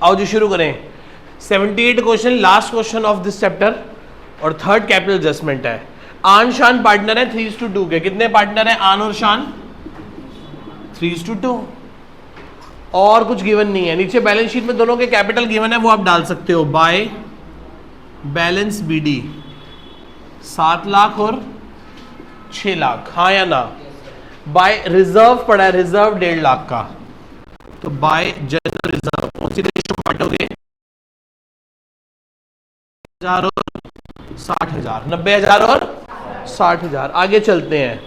आओ जी शुरू करें। 78 question, last question of this chapter और थर्ड कैपिटल एडजस्टमेंट है। आन शान पार्टनर है 3:2 के। कितने पार्टनर है आन और शान? 3:2। और कुछ गिवन नहीं है। नीचे बैलेंस शीट में दोनों के कैपिटल गिवन है, वो आप डाल सकते हो। बाय बैलेंस बीडी 7 लाख और 6 लाख, हाँ या ना? बाय रिजर्व पड़ा है, रिजर्व 1.5 लाख का, तो बाय जनरल रिजर्व कौन सी रेशियो में बांटोगे? 1000 और 60,000, 90,000 और 60,000। आगे चलते हैं।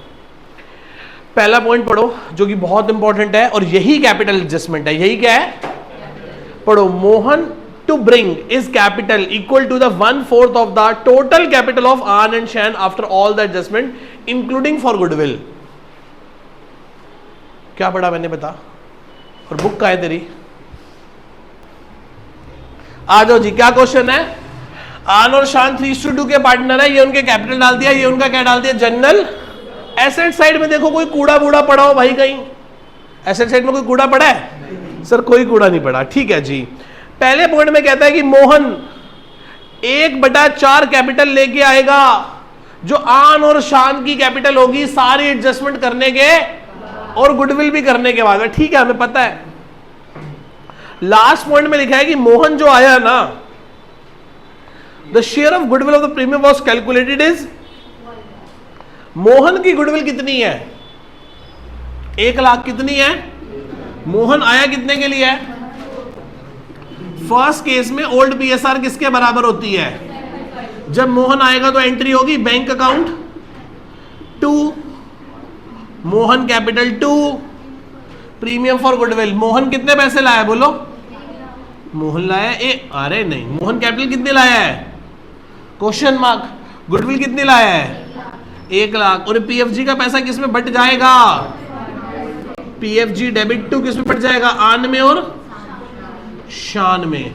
पहला पॉइंट पढ़ो जो कि बहुत इंपॉर्टेंट है और यही कैपिटल एडजस्टमेंट है। यही क्या है? पढ़ो। Mohan to bring is capital equal to the 1/4 of the total capital of आन एंड शैन after all the adjustment including for goodwill. क्या पढ़ा मैंने बता? और बुक का है तेरी? आ जाओ जी। क्या क्वेश्चन है? आन और शान 3:2 के पार्टनर है, ये उनके कैपिटल डाल दिया, ये उनका क्या डाल दिया? जनरल। एसेट साइड में देखो कोई कूड़ा बूढ़ा पड़ा हो भाई कहीं? एसेट साइड में कोई कूड़ा पड़ा है? सर कोई कूड़ा नहीं पड़ा। ठीक है जी। पहले पॉइंट में कहता है कि मोहन 1/4 कैपिटल लेके आएगा जो आन और शान की कैपिटल होगी सारी एडजस्टमेंट करने के और गुडविल भी करने के बाद में। ठीक है, हमें पता है। लास्ट पॉइंट में लिखा है कि मोहन जो आया ना, the share of goodwill of the premium was calculated is. Mohan की गुडविल कितनी है? 1 लाख। कितनी है? मोहन आया कितने के लिए? फर्स्ट केस में ओल्ड पीएसआर किसके बराबर होती है? जब मोहन आएगा तो एंट्री होगी bank account 2, Mohan capital 2, premium for goodwill. Mohan कितने पैसे लाया बोलो? मोहन लाया अरे नहीं, मोहन कैपिटल कितने लाया है? Question mark. गुडविल कितने लाया है? 1 लाख। और पीएफजी का पैसा किस में बट जाएगा? पीएफजी डेबिट टू किस में बट जाएगा? आन में और शान में।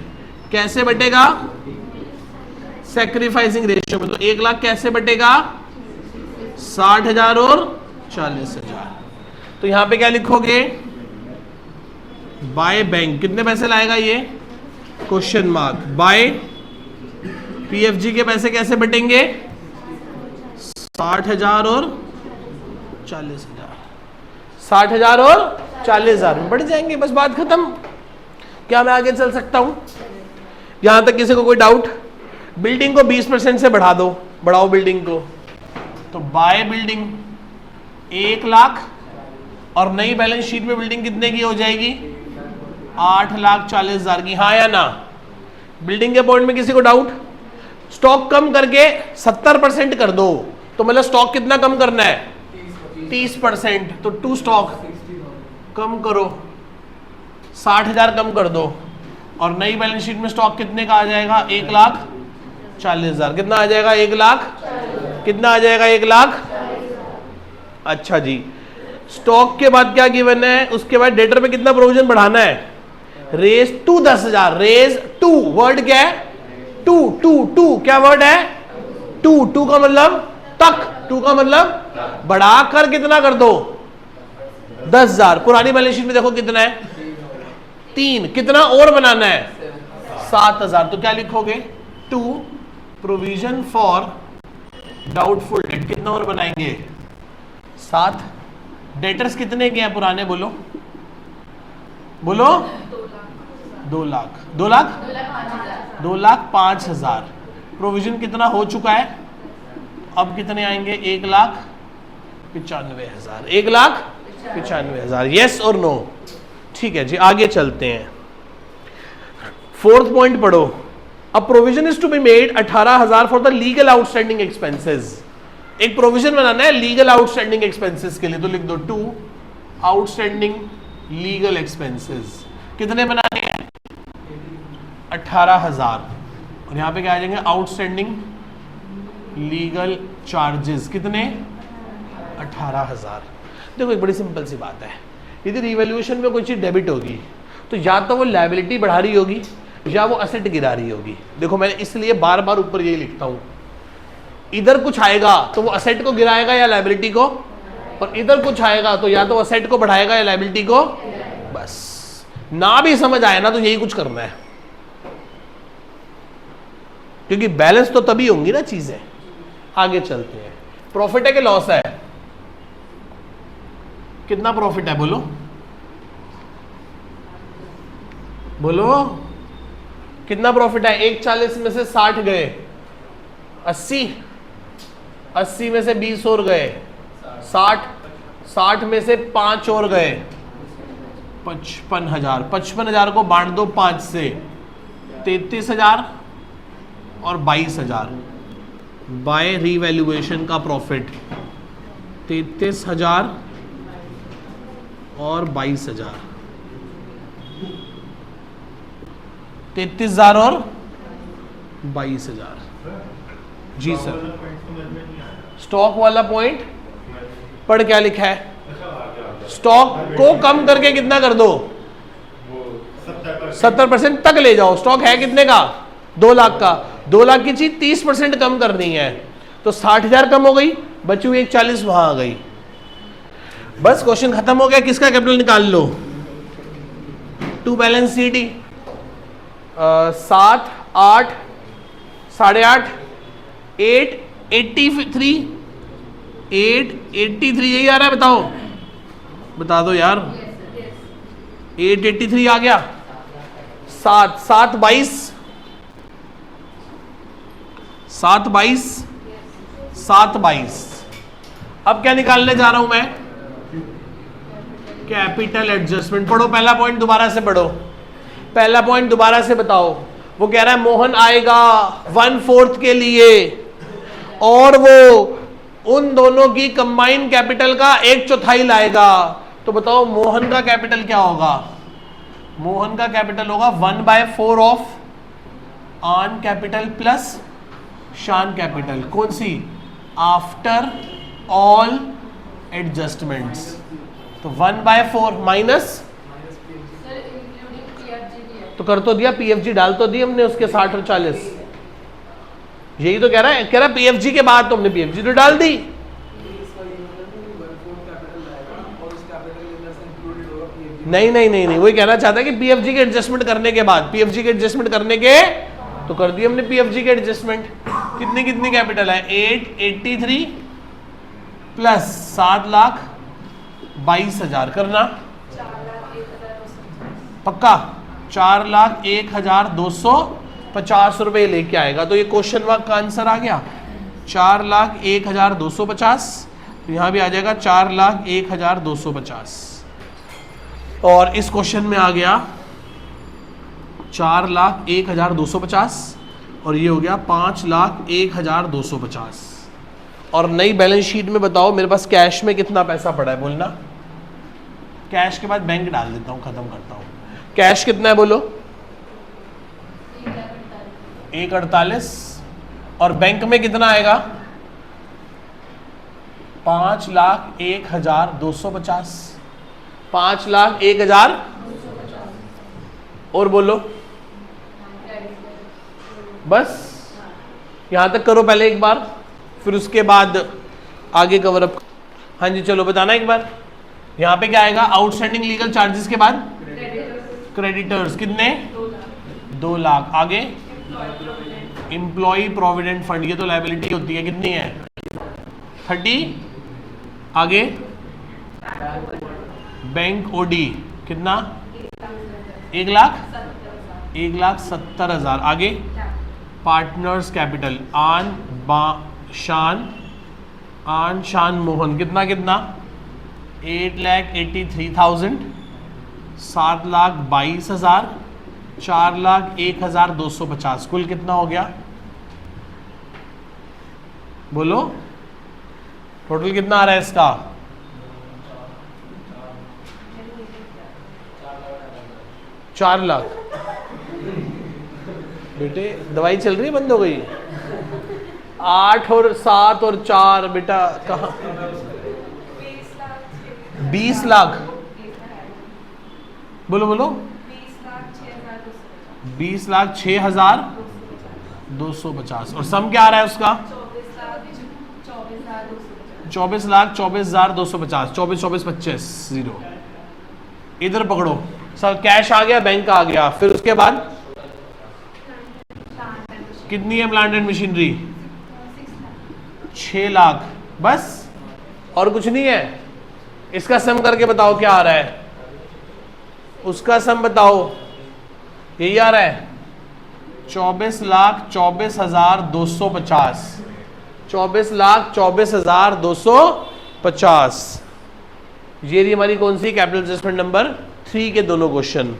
कैसे बटेगा? सैक्रिफाइसिंग रेशियो में। तो 1 लाख कैसे बटेगा? 60,000 और 40,000। तो यहां पे क्या लिखोगे? बाय बैंक कितने पैसे लाएगा ये? Question mark. बाय पीएफजी के पैसे कैसे बटेंगे? 60,000 और 40,000। 60,000 और 40,000 में बढ़ जाएंगे, बस बात खत्म। क्या मैं आगे चल सकता हूं? यहां तक किसी को कोई डाउट? बिल्डिंग को 20% से बढ़ा दो, बढ़ाओ बिल्डिंग को। तो बाय बिल्डिंग 1 लाख और नई बैलेंस शीट में बिल्डिंग कितने की हो जाएगी? 8,40,000 की, हाँ या ना? बिल्डिंग के पॉइंट में किसी को डाउट? स्टॉक कम करके 70% कर दो, तो मतलब स्टॉक कितना कम करना है? 30%। तो 2 स्टॉक कम करो, 60,000 कम कर दो और नई बैलेंस शीट में स्टॉक कितने का आ जाएगा? 1,40,000। कितना आ जाएगा? 1 लाख। कितना आ जाएगा? 1 लाख। अच्छा जी। स्टॉक के बाद क्या गिवन है? उसके बाद डेटर पे कितना प्रोविजन बढ़ाना है? Raise to 10,000। Raise to word क्या है? टू क्या वर्ड है? टू का मतलब तक, टू का मतलब बढ़ाकर कितना कर दो? 10,000। पुरानी बैलेंस शीट में देखो कितना है? 3। कितना और बनाना है? 7,000। तो क्या लिखोगे? 2 प्रोविजन फॉर डाउटफुल डेट। कितना और बनाएंगे? 7। डेटर्स कितने के हैं पुराने? बोलो बोलो। 2 लाख। 2 लाख 2,05,000। प्रोविजन कितना हो चुका है? अब कितने आएंगे? 1,95,000। 1,95,000। यस और नो? ठीक है जी, आगे चलते हैं। 4th पॉइंट पढ़ो। A provision is to be made 18,000 for the legal outstanding expenses. एक प्रोविजन बनाना है लीगल आउटस्टैंडिंग एक्सपेंसेस के लिए, तो लिख दो 2 आउटस्टैंडिंग लीगल एक्सपेंसेस। कितने बनाने हैं? 18,000। और यहां पे क्या आ जाएंगे? Outstanding legal charges. कितने? 18,000। देखो एक बड़ी सिंपल सी बात है, यदि रिवैल्यूएशन में कोई चीज डेबिट होगी तो या तो वो लायबिलिटी बढ़ा रही होगी या वो असेट गिरा रही होगी। देखो मैं इसलिए बार बार ऊपर यही लिखता हूं, इधर कुछ आएगा तो वो असेट को गिराएगा या लायबिलिटी को, और इधर कुछ आएगा तो या तो असेट को बढ़ाएगा या लायबिलिटी को। बस ना भी समझ आए ना तो यही कुछ करना है। क्योंकि बैलेंस तो तभी होंगी ना चीजें। आगे चलते हैं, प्रॉफिट है कि लॉस है? कितना प्रॉफिट है बोलो बोलो, कितना प्रॉफिट है? 140 में से 60 गए, 80 में से 20 और गए, 60 में से 5 और गए, 55,000 को बांट दो 5 से, 33,000 और 22,000 बाय रीवैल्यूएशन का प्रॉफिट 33,000 और 22,000, 33,000 और 22,000। जी सर, स्टॉक वाला पॉइंट पढ़ क्या लिखा है? स्टॉक को कम करके कितना कर दो? 70% तक ले जाओ। स्टॉक है कितने का? 2 लाख का। 2 लाख की चीज 30% कम करनी है, तो 60,000 कम हो गई, बची हुई 140 वहां आ गई। बस क्वेश्चन खत्म हो गया। किसका कैपिटल निकाल लो? टू बैलेंस शीट 7, 8, 8.5, 883, 883 यही आ रहा है? बताओ, बता दो यार। 883 आ गया। 7, 7, 22, 7, 22, 7, 22। अब क्या निकालने जा रहा हूं मैं? Capital adjustment. पढ़ो पहला पॉइंट, दोबारा से पढ़ो। पहला पॉइंट दोबारा से बताओ। वो कह रहा है मोहन आएगा 1/4 के लिए और वो उन दोनों की कंबाइंड कैपिटल का 1/4 लाएगा। तो बताओ मोहन का कैपिटल क्या होगा? मोहन का कैपिटल होगा 1/4 ऑफ आन कैपिटल प्लस शान कैपिटल। कौन सी? After all adjustments. तो 1/4 माइनस, तो कर तो दिया, पीएफजी डाल तो दी हमने उसके 60 और 40। यही तो कह रहा है पीएफजी के बाद तो हमने पीएफजी तो डाल दी। नहीं, वही कहना चाहता है कि पीएफजी के एडजस्टमेंट करने के बाद, पीएफजी के एडजस्टमेंट करने के तो कर दिए हमने पीएफजी के एडजस्टमेंट। कितनी कैपिटल है? 883 प्लस 7,22,000 करना पक्का। 4,01,250 रुपए लेके आएगा। तो ये क्वेश्चन मार्क का आंसर आ गया 4,01,250। यहां भी आ जाएगा 4,01,250। और इस क्वेश्चन में आ गया 4,01,250 और ये हो गया 5,01,250। और नई बैलेंस शीट में बताओ मेरे पास कैश में कितना पैसा पड़ा है? बोलना। कैश के बाद बैंक डाल देता हूं, खत्म करता हूं। कैश कितना है बोलो? 1,48। और बैंक में कितना आएगा? 5,01,250। 5,01,000 और बोलो। बस यहां तक करो पहले एक बार, फिर उसके बाद आगे कवर अप। हाँ जी चलो बताना एक बार। यहां पे क्या आएगा? आउटस्टैंडिंग लीगल चार्जेस के बाद क्रेडिटर्स कितने? 2 लाख। आगे एम्प्लॉय प्रोविडेंट फंड, ये तो लायबिलिटी होती है, कितनी है? 30। आगे बैंक ओडी कितना? 1,70,000। आगे पार्टनर्स कैपिटल आन शान मोहन कितना? 8,83,000, 7,22,000, 4,01,250। कुल कितना हो गया बोलो? टोटल कितना आ रहा है इसका? 4 लाख। बेटे दवाई चल रही है, बंद हो गई? 8 और 7 और 4 बेटा कहाँ? 20 लाख। बोलो 20,06,250। और सम क्या आ रहा है उसका? 24,24,250। 24,24,25 0। इधर पकड़ो सर, कैश आ गया, बैंक आ गया, फिर उसके बाद कितनी है प्लांट एंड मशीनरी? 6 लाख बस, और कुछ नहीं है। इसका सम करके बताओ क्या आ रहा है, उसका सम बताओ। यही आ रहा है 24,24,250, 24,24,250। ये रही हमारी कौन सी कैपिटल एडजस्टमेंट नंबर 3 के दोनों क्वेश्चन।